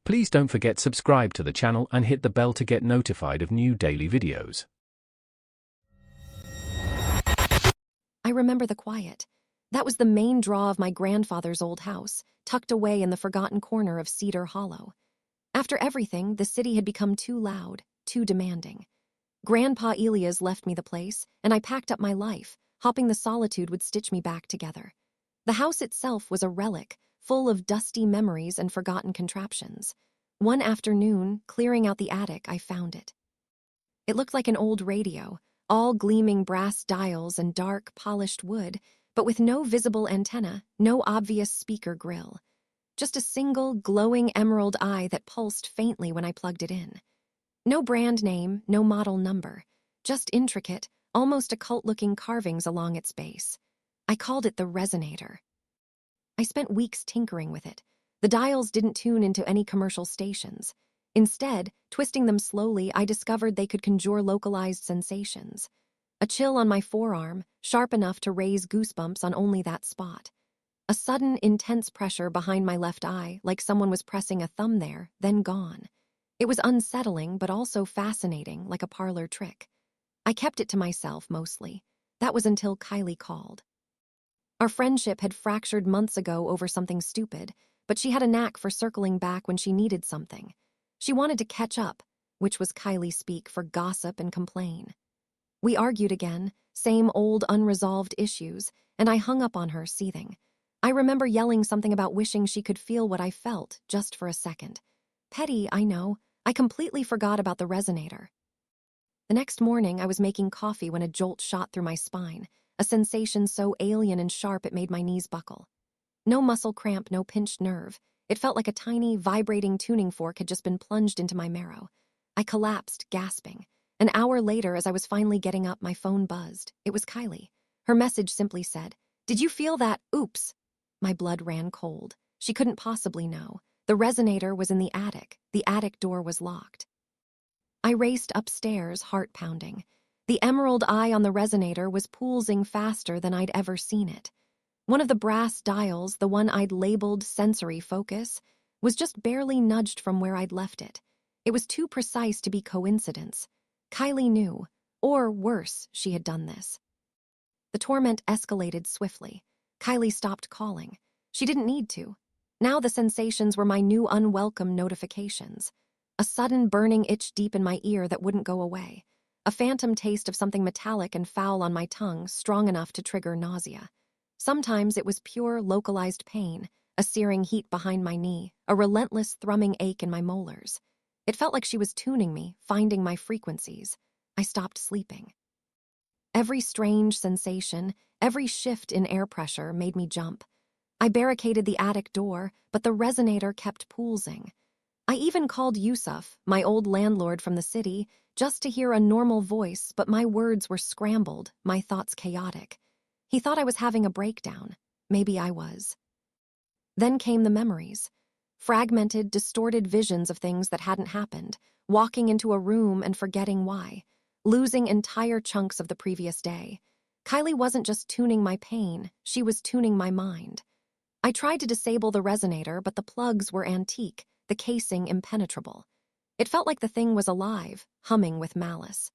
Please don't forget subscribe to the channel and hit the bell to get notified of new daily videos. I remember the quiet. That was the main draw of my grandfather's old house, tucked away in the forgotten corner of Cedar Hollow. After everything, the city had become too loud, too demanding. Grandpa Elias left me the place, and I packed up my life, hoping the solitude would stitch me back together. The house itself was a relic, full of dusty memories and forgotten contraptions. One afternoon, clearing out the attic, I found it. It looked like an old radio, all gleaming brass dials and dark, polished wood, but with no visible antenna, no obvious speaker grill. Just a single, glowing emerald eye that pulsed faintly when I plugged it in. No brand name, no model number, just intricate, almost occult-looking carvings along its base. I called it the Resonator. I spent weeks tinkering with it. The dials didn't tune into any commercial stations. Instead, twisting them slowly, I discovered they could conjure localized sensations. A chill on my forearm, sharp enough to raise goosebumps on only that spot. A sudden, intense pressure behind my left eye, like someone was pressing a thumb there, then gone. It was unsettling, but also fascinating, like a parlor trick. I kept it to myself, mostly. That was until Kylee called. Our friendship had fractured months ago over something stupid, but she had a knack for circling back when she needed something. She wanted to catch up, which was Kylee speak for gossip and complain. We argued again, same old unresolved issues, and I hung up on her, seething. I remember yelling something about wishing she could feel what I felt, just for a second. Petty, I know. I completely forgot about the Resonator. The next morning, I was making coffee when a jolt shot through my spine, a sensation so alien and sharp it made my knees buckle. No muscle cramp, no pinched nerve. It felt like a tiny, vibrating tuning fork had just been plunged into my marrow. I collapsed, gasping. An hour later, as I was finally getting up, my phone buzzed. It was Kylee. Her message simply said, "Did you feel that? Oops." My blood ran cold. She couldn't possibly know. The Resonator was in the attic. The attic door was locked. I raced upstairs, heart pounding. The emerald eye on the Resonator was pulsing faster than I'd ever seen it. One of the brass dials, the one I'd labeled sensory focus, was just barely nudged from where I'd left it. It was too precise to be coincidence. Kylee knew, or worse, she had done this. The torment escalated swiftly. Kylee stopped calling. She didn't need to. Now the sensations were my new unwelcome notifications. A sudden burning itch deep in my ear that wouldn't go away. A phantom taste of something metallic and foul on my tongue, strong enough to trigger nausea. Sometimes it was pure, localized pain, a searing heat behind my knee, a relentless thrumming ache in my molars. It felt like she was tuning me, finding my frequencies. I stopped sleeping. Every strange sensation, every shift in air pressure made me jump. I barricaded the attic door, but the Resonator kept pulsing. I even called Yusuf, my old landlord from the city, just to hear a normal voice, but my words were scrambled, my thoughts chaotic. He thought I was having a breakdown. Maybe I was. Then came the memories. Fragmented, distorted visions of things that hadn't happened, walking into a room and forgetting why, losing entire chunks of the previous day. Kylee wasn't just tuning my pain, she was tuning my mind. I tried to disable the Resonator, but the plugs were antique, the casing impenetrable. It felt like the thing was alive, humming with malice.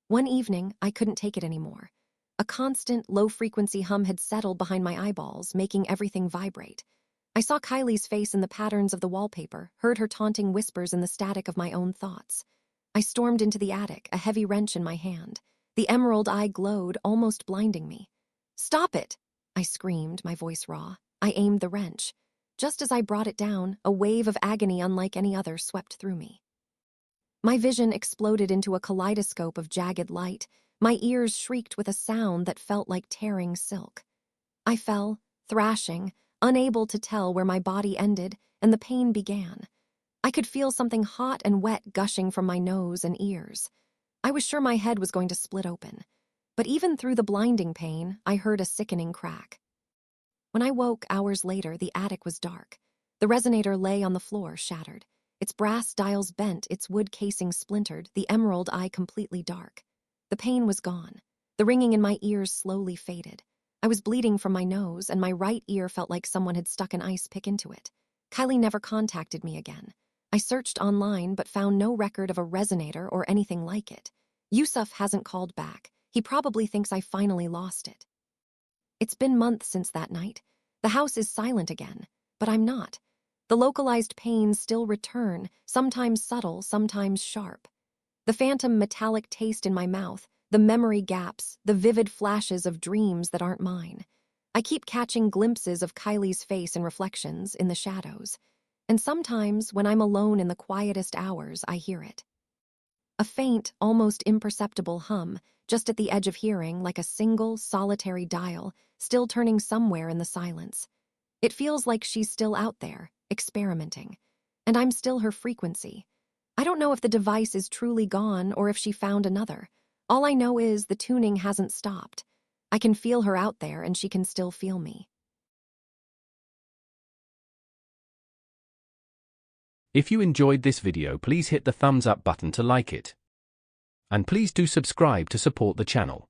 One evening, I couldn't take it anymore. A constant, low-frequency hum had settled behind my eyeballs, making everything vibrate. I saw Kylie's face in the patterns of the wallpaper, heard her taunting whispers in the static of my own thoughts. I stormed into the attic, a heavy wrench in my hand. The emerald eye glowed, almost blinding me. "Stop it!" I screamed, my voice raw. I aimed the wrench. Just as I brought it down, a wave of agony unlike any other swept through me. My vision exploded into a kaleidoscope of jagged light. My ears shrieked with a sound that felt like tearing silk. I fell, thrashing, unable to tell where my body ended, and the pain began. I could feel something hot and wet gushing from my nose and ears. I was sure my head was going to split open. But even through the blinding pain, I heard a sickening crack. When I woke hours later, the attic was dark. The Resonator lay on the floor, shattered. Its brass dials bent, its wood casing splintered, the emerald eye completely dark. The pain was gone. The ringing in my ears slowly faded. I was bleeding from my nose, and my right ear felt like someone had stuck an ice pick into it. Kylee never contacted me again. I searched online but found no record of a resonator or anything like it. Yusuf hasn't called back. He probably thinks I finally lost it. It's been months since that night. The house is silent again, but I'm not. The localized pains still return, sometimes subtle, sometimes sharp. The phantom metallic taste in my mouth, the memory gaps, the vivid flashes of dreams that aren't mine. I keep catching glimpses of Kylie's face in reflections, in the shadows. And sometimes, when I'm alone in the quietest hours, I hear it. A faint, almost imperceptible hum, just at the edge of hearing, like a single, solitary dial, still turning somewhere in the silence. It feels like she's still out there, experimenting. And I'm still her frequency. I don't know if the device is truly gone or if she found another. All I know is the tuning hasn't stopped. I can feel her out there and she can still feel me. If you enjoyed this video, please hit the thumbs up button to like it. And please do subscribe to support the channel.